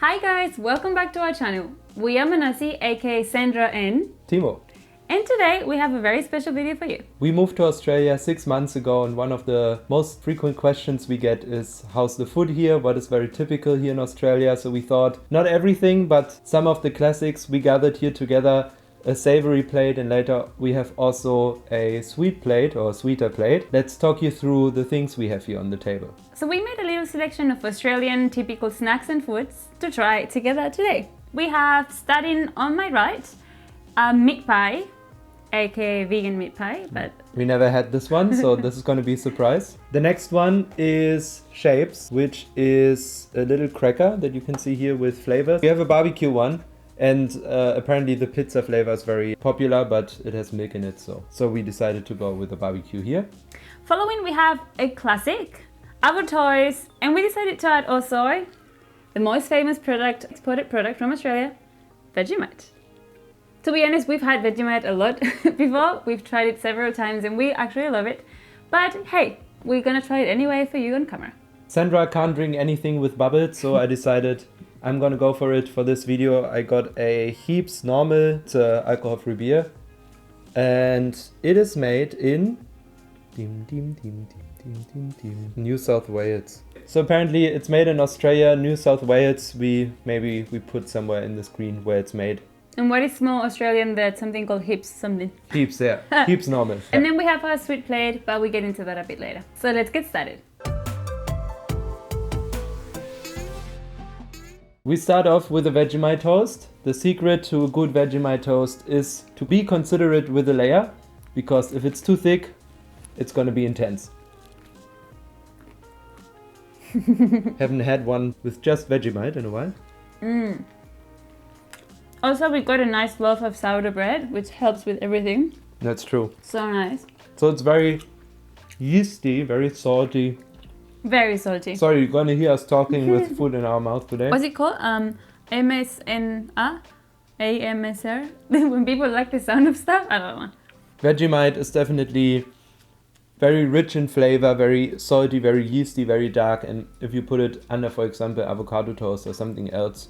Hi guys, welcome back to our channel. We are Manasi, aka Sandra and Timo. And today we have a very special video for you. We moved to Australia 6 months ago, and one of the most frequent questions we get is how's the food here, what is very typical here in Australia. So we thought not everything, but some of the classics we gathered here together, a savory plate, and later we have also a sweet plate or sweeter plate. Let's talk you through the things we have here on the table. So we made a little selection of Australian typical snacks and foods to try together today. We have, starting on my right, a meat pie, aka vegan meat pie, but we never had this one, so this is going to be a surprise. The next one is shapes, which is a little cracker that you can see here with flavors. We have a barbecue one, and apparently the pizza flavor is very popular, but it has milk in it, so we decided to go with the barbecue here. Following we have a classic, Avocado Toast, and we decided to add also the most famous exported product from Australia, Vegemite. To be honest, we've had Vegemite a lot before. We've tried it several times and we actually love it. But hey, we're gonna try it anyway for you on camera. Sandra can't drink anything with bubbles, so I decided I'm gonna go for it for this video. I got a Heaps normal, it's a alcohol-free beer. And it is made in New South Wales. So apparently it's made in Australia, New South Wales. Maybe we put somewhere in the screen where it's made. And what is small Australian? That's something called Heaps something. Heaps, yeah. Heaps normal. And then we have our sweet plate, but we get into that a bit later. So let's get started. We start off with a Vegemite toast. The secret to a good Vegemite toast is to be considerate with the layer, because if it's too thick, it's gonna be intense. Haven't had one with just Vegemite in a while. Also, we got a nice loaf of sourdough bread, which helps with everything. That's true. So nice. So it's very yeasty, very salty. Very salty. Sorry, you're gonna hear us talking with food in our mouth today. What's it called? MSNR? AMSR? When people like the sound of stuff? I don't know. Vegemite is definitely very rich in flavor, very salty, very yeasty, very dark. And if you put it under, for example, avocado toast or something else,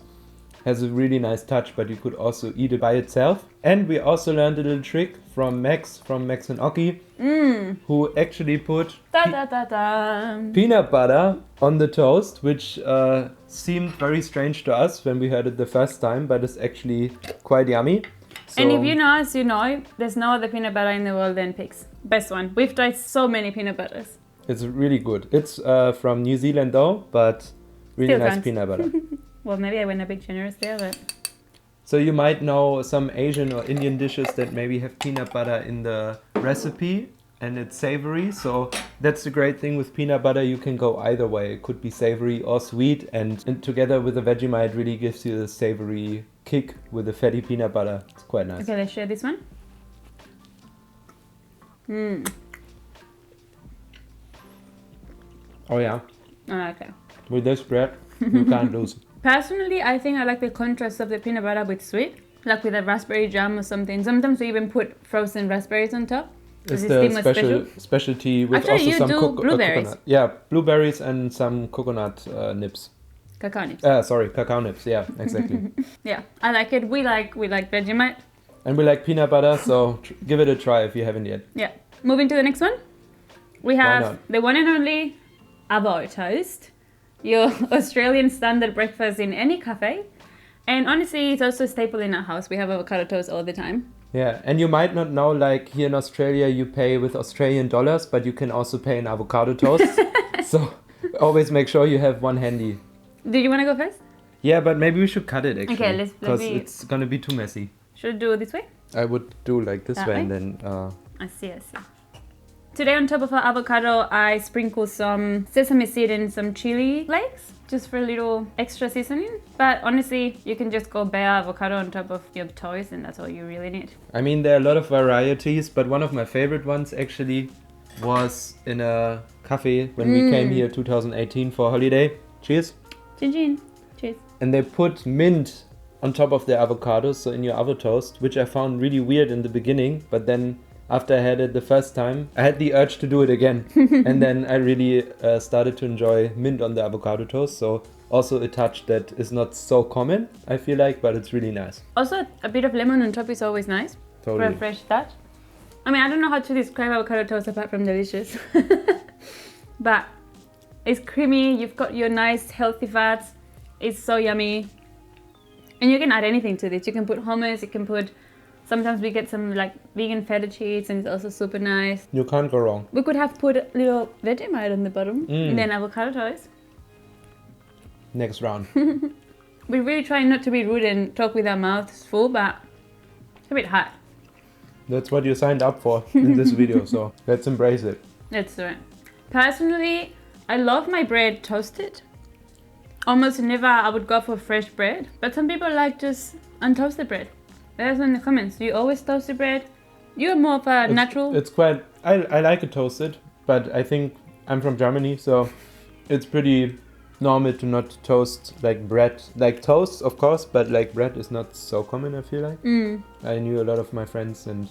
has a really nice touch, but you could also eat it by itself. And we also learned a little trick from Max and Oki, who actually put peanut butter on the toast, which seemed very strange to us when we heard it the first time, but it's actually quite yummy. So, and if you know us, you know there's no other peanut butter in the world than Pig's. Best one. We've tried so many peanut butters. It's really good. It's from New Zealand though, but really Still nice can't. peanut butter. Well, maybe I went a bit generous there, but... So you might know some Asian or Indian dishes that maybe have peanut butter in the recipe and it's savory. So that's the great thing with peanut butter. You can go either way. It could be savory or sweet, and together with the Vegemite really gives you a savory kick with the fatty peanut butter. It's quite nice. Okay, let's share this one. Oh yeah. Oh, okay. With this bread, you can't lose. Personally, I think I like the contrast of the peanut butter with sweet. Like with a raspberry jam or something. Sometimes we even put frozen raspberries on top. It's the specialty with actually, also you some do blueberries. coconut. Yeah, blueberries and some coconut nips. Cacao nips. Sorry, cacao nips. Yeah, exactly. Yeah, I like it. We like Vegemite. And we like peanut butter, so give it a try if you haven't yet. Yeah. Moving to the next one. We have not? the one and only Avocado Toast. Your Australian standard breakfast in any cafe. And honestly, it's also a staple in our house. We have avocado toast all the time. Yeah, and you might not know, like here in Australia, you pay with Australian dollars, but you can also pay in avocado toast. So always make sure you have one handy. Do you want to go first? Yeah, but maybe we should cut it actually. Okay, because it's gonna be too messy. Should I do it this way? I would do like this That way, way? and then. I see. Today on top of our avocado, I sprinkle some sesame seed and some chili flakes, just for a little extra seasoning. But honestly, you can just go bare avocado on top of your toast and that's all you really need. I mean, there are a lot of varieties, but one of my favorite ones actually was in a cafe when we came here 2018 for holiday. Cheers. Chin. Cheers. And they put mint on top of the avocados, so in your avocado toast, which I found really weird in the beginning, but then after I had it the first time, I had the urge to do it again. And then I really started to enjoy mint on the avocado toast. So Also a touch that is not so common, I feel like, but it's really nice. Also, a bit of lemon on top is always nice. Totally. For a fresh touch. I mean, I don't know how to describe avocado toast apart from delicious. But it's creamy, you've got your nice healthy fats. It's so yummy. And you can add anything to this. You can put hummus, you can put... Sometimes we get some like vegan feta cheese and it's also super nice. You can't go wrong. We could have put a little Vegemite on the bottom and then avocado toast. Next round. We're really trying not to be rude and talk with our mouths full, but it's a bit hot. That's what you signed up for in this video, so let's embrace it. Let's do it. Personally, I love my bread toasted. Almost never I would go for fresh bread, but some people like just untoasted bread. Let us know in the comments. Do you always toast the bread? You're more of a natural... It's quite... I like it toasted, but I think I'm from Germany, so it's pretty normal to not toast like bread. Like toast, of course, but like bread is not so common, I feel like. I knew a lot of my friends and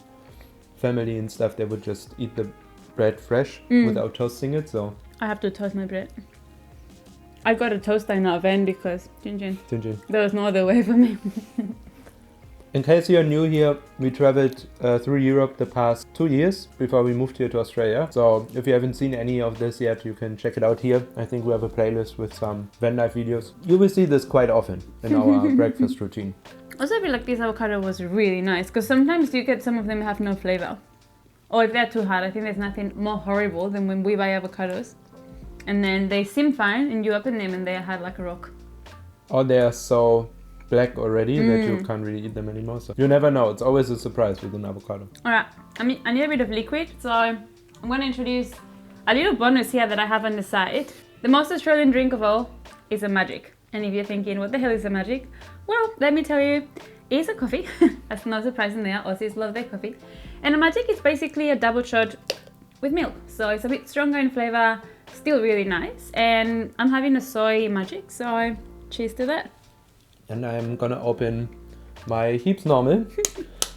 family and stuff, they would just eat the bread fresh without toasting it, so... I have to toast my bread. I got a toaster in our van because... Jin. There was no other way for me. In case you're new here, we traveled through Europe the past 2 years before we moved here to Australia. So if you haven't seen any of this yet, you can check it out here. I think we have a playlist with some van life videos. You will see this quite often in our breakfast routine. Also, I feel like this avocado was really nice because sometimes you get some of them have no flavor. Or if they're too hard, I think there's nothing more horrible than when we buy avocados and then they seem fine and you open them and they are hard like a rock. Or they are so black already that you can't really eat them anymore. So you never know. It's always a surprise with an avocado. Alright, I need a bit of liquid, so I'm going to introduce a little bonus here that I have on the side. The most Australian drink of all is a magic. And if you're thinking, what the hell is a magic? Well, let me tell you, it's a coffee. That's no surprise in there. Aussies love their coffee. And a magic is basically a double shot with milk. So it's a bit stronger in flavor, still really nice. And I'm having a soy magic, so cheers to that. And I'm gonna open my Heaps Normal.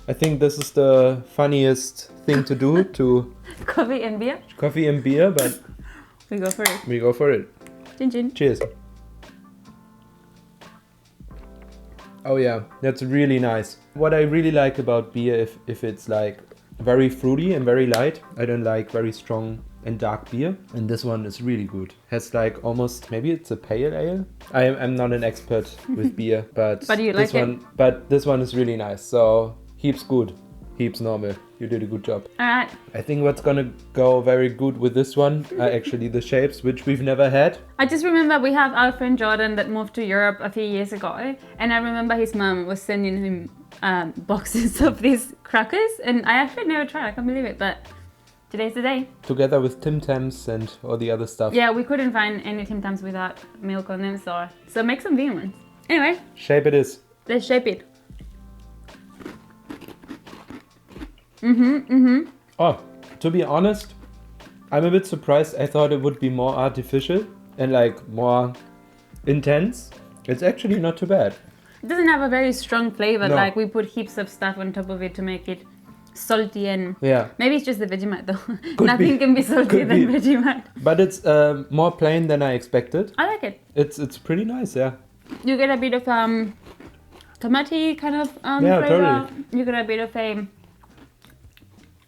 I think this is the funniest thing to do to Coffee and beer. Coffee and beer, but we go for it. We go for it. Chin. Cheers. Oh yeah, that's really nice. What I really like about beer, if it's like very fruity and very light. I don't like very strong and dark beer, and this one is really good. Has like almost, maybe it's a pale ale. I'm not an expert with beer, but you like it. But this one is really nice. So Heaps good, Heaps Normal. You did a good job. Alright. I think what's gonna go very good with this one are actually the shapes, which we've never had. I just remember we have our friend Jordan that moved to Europe a few years ago, and I remember his mum was sending him boxes of these crackers, and I actually never tried. I can't believe it, but today's the day. Together with Tim Tams and all the other stuff. Yeah, we couldn't find any Tim Tams without milk on them, so make some vegan ones. Anyway. Shape it is. Let's shape it. Oh, to be honest, I'm a bit surprised. I thought it would be more artificial and like more intense. It's actually not too bad. It doesn't have a very strong flavor. No. Like we put heaps of stuff on top of it to make it salty, and yeah, maybe it's just the Vegemite though. Could Nothing be. can be saltier Could than be. Vegemite. But it's more plain than I expected. I like it. It's pretty nice, yeah. You get a bit of tomato kind of Yeah, flavor. totally. You get a bit of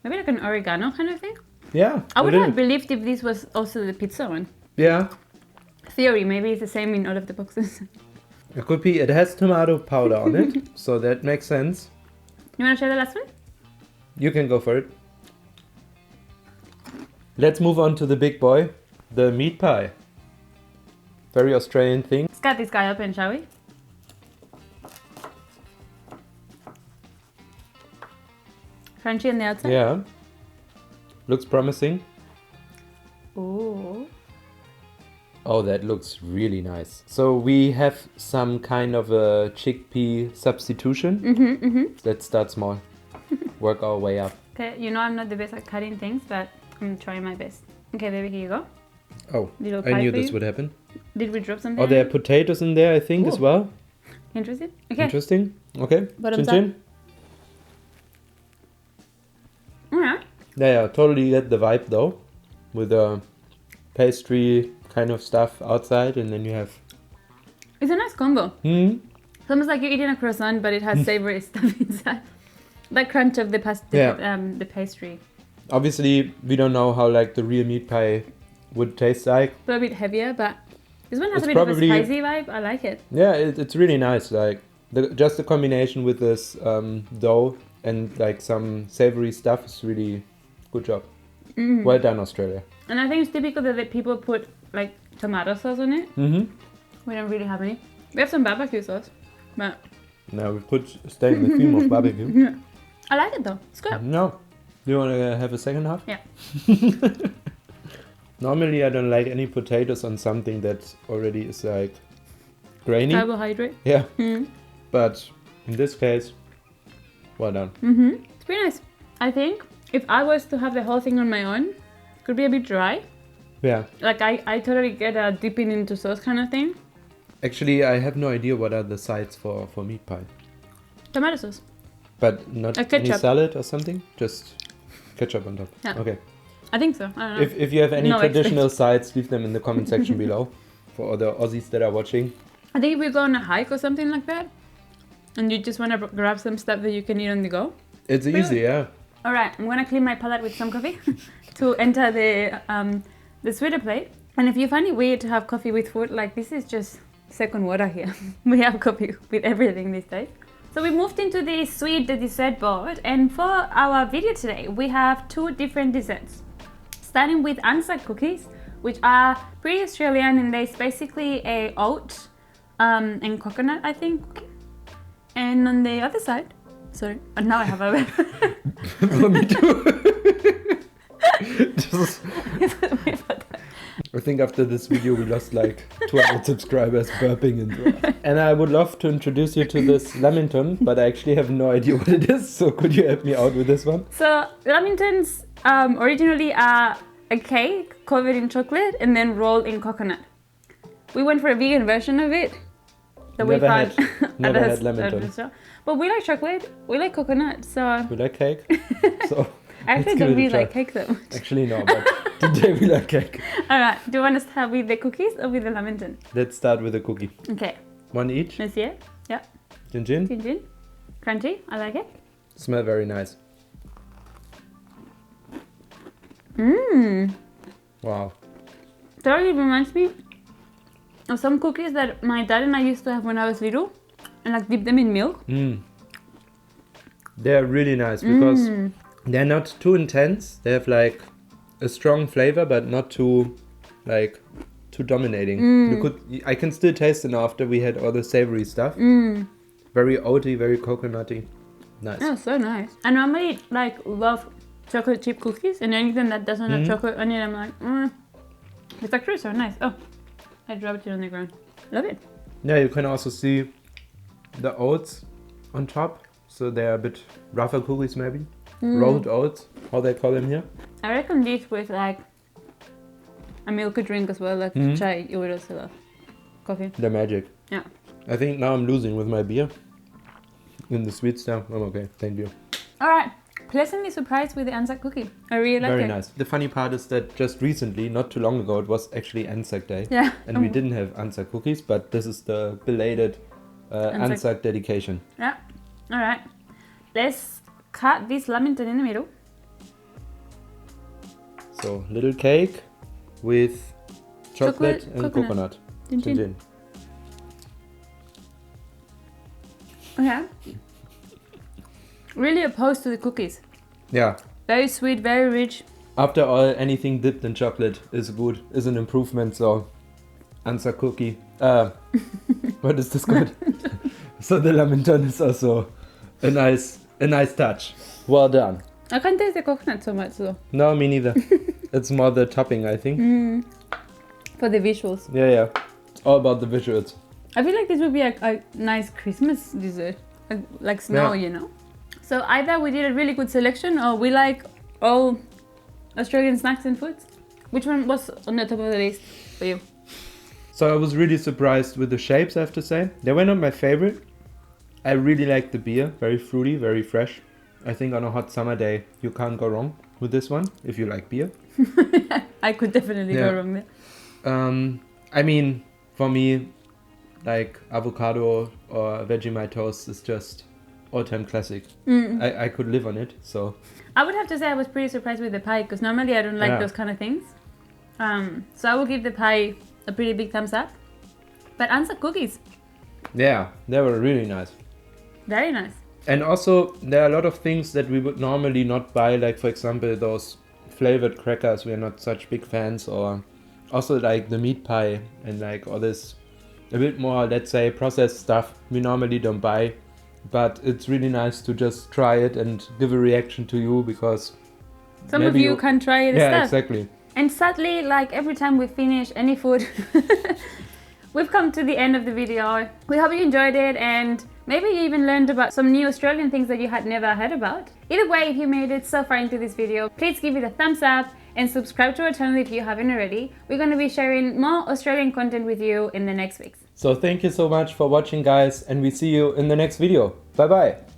maybe like an oregano kind of thing. Yeah. I would it have is. believed if this was also the pizza one. Yeah. Theory, maybe it's the same in all of the boxes. It could be. It has tomato powder on it, so that makes sense. You want to try the last one? You can go for it. Let's move on to the big boy, the meat pie. Very Australian thing. Let's cut this guy open, shall we? Crunchy on the outside? Yeah. Looks promising. Ooh. Oh, that looks really nice. So we have some kind of a chickpea substitution. Let's start small. Work our way up. Okay, you know I'm not the best at cutting things, but I'm trying my best. Okay, baby, here you go. Oh, Little I pie knew for this you. would happen. Did we drop something? Oh, there are potatoes in there, I think, as Ooh. well. Interested? Okay. Interesting. Okay. Bottoms Chin. Alright. Yeah, totally get the vibe though. With a pastry kind of stuff outside, and then you have It's a nice combo. Mm. It's almost like you're eating a croissant, but it has savory stuff inside. The crunch of the pastry. Obviously, we don't know how like the real meat pie would taste like. So a bit heavier, but this one has It's a bit of a probably- spicy vibe. I like it. Yeah, it's really nice. Like just the combination with this dough and like some savory stuff is really good job. Mm. Well done, Australia. And I think it's typical that the people put like tomato sauce on it. Mm-hmm. We don't really have any. We have some barbecue sauce, but Now we could stay in the theme of barbecue. yeah. I like it though. It's good. No. Do you want to have a second half? Yeah. Normally, I don't like any potatoes on something that already is like grainy. Carbohydrate. Yeah, Mm. but in this case, well done. Mm-hmm. It's pretty nice. I think if I was to have the whole thing on my own, it could be a bit dry. Yeah. Like I totally get a dipping into sauce kind of thing. Actually, I have no idea what are the sides for meat pie. Tomato sauce. But not any ketchup. salad or something? Just ketchup on top. Yeah. Okay. I think so. I don't know. If you have any No traditional sides, leave them in the comment section below for all the Aussies that are watching. I think if we go on a hike or something like that, and you just want to grab some stuff that you can eat on the go. It's easy, yeah. All right, I'm gonna clean my palate with some coffee to enter the sweeter plate. And if you find it weird to have coffee with food, like this is just second water here. We have coffee with everything these days. So we moved into the dessert board, and for our video today, we have two different desserts. Starting with Anzac cookies, which are pretty Australian, and there's basically a oat and coconut, I think, cookie. And on the other side, sorry, now I have a For me too. Just- I think after this video we lost like 200 subscribers burping into it. And I would love to introduce you to this lamington, but I actually have no idea what it is. So could you help me out with this one? So lamingtons originally are a cake covered in chocolate and then rolled in coconut. We went for a vegan version of it. That Never we found had- never at a- had lamington. at a store. But we like chocolate, we like coconut, so We like cake. So I actually let's give don't it a really try. like cake that much. Actually no, but today we like cake. Alright, do you want to start with the cookies or with the lamington? Let's start with a cookie. Okay, One each. let's see it. Yeah, Jin Jin. gin gin. Crunchy, I like it. Smell very nice. Mmm. Wow. Totally reminds me of some cookies that my dad and I used to have when I was little, and like dip them in milk. Mm. They're really nice because Mm. they're not too intense. They have like a strong flavor, but not too like too dominating. I can still taste it after we had all the savory stuff. Mm. Very oaty, very coconutty. Nice. Oh, so nice. I normally like love chocolate chip cookies, and anything that doesn't have chocolate on it, I'm like, it's actually so nice. Oh, I dropped it on the ground. Love it. Yeah, you can also see the oats on top. So they're a bit rougher cookies maybe. Rolled oats, how they call them here. I reckon this with like a milky drink as well, like chai, you would also love. Coffee. They're magic. Yeah. I think now I'm losing with my beer. In the sweet stuff. I'm okay, thank you. All right. Pleasantly surprised with the Anzac cookie. I really like Very it. nice. The funny part is that just recently, not too long ago, it was actually Anzac Day. Yeah. And we didn't have Anzac cookies, but this is the belated Anzac dedication. Yeah. All right. Let's cut this lamington in the middle. So, little cake with chocolate, and coconut. coconut. Jin Jin jin. Jin. Okay. Really opposed to the cookies. Yeah. Very sweet, very rich. After all, anything dipped in chocolate is good, is an improvement. So, Anzac cookie. What is this called? So the lamington is also a nice touch. Well done. I can't taste the coconut so much though. No, me neither. It's more the topping, I think. For the visuals. Yeah. It's all about the visuals. I feel like this would be a nice Christmas dessert. Like snow, Yeah. you know? So either we did a really good selection, or we like all Australian snacks and foods. Which one was on the top of the list for you? So I was really surprised with the shapes, I have to say. They were not my favorite. I really like the beer. Very fruity, very fresh. I think on a hot summer day, you can't go wrong with this one, if you like beer. I could definitely Yeah. go wrong there. I mean, for me, like avocado or Vegemite toast is just all-time classic. I could live on it. So I would have to say I was pretty surprised with the pie because normally I don't like those kind of things. So I will give the pie a pretty big thumbs up. But answer cookies. yeah, they were really nice. Very nice. And also, there are a lot of things that we would normally not buy, like for example those flavored crackers. We are not such big fans, or also like the meat pie and like all this a bit more, let's say, processed stuff we normally don't buy. But it's really nice to just try it and give a reaction to you, because some of you can try the yeah, stuff. exactly. And sadly, like every time we finish any food, we've come to the end of the video. We hope you enjoyed it, and maybe you even learned about some new Australian things that you had never heard about. Either way, if you made it so far into this video, please give it a thumbs up and subscribe to our channel if you haven't already. We're going to be sharing more Australian content with you in the next weeks. So thank you so much for watching, guys, and we see you in the next video. Bye bye.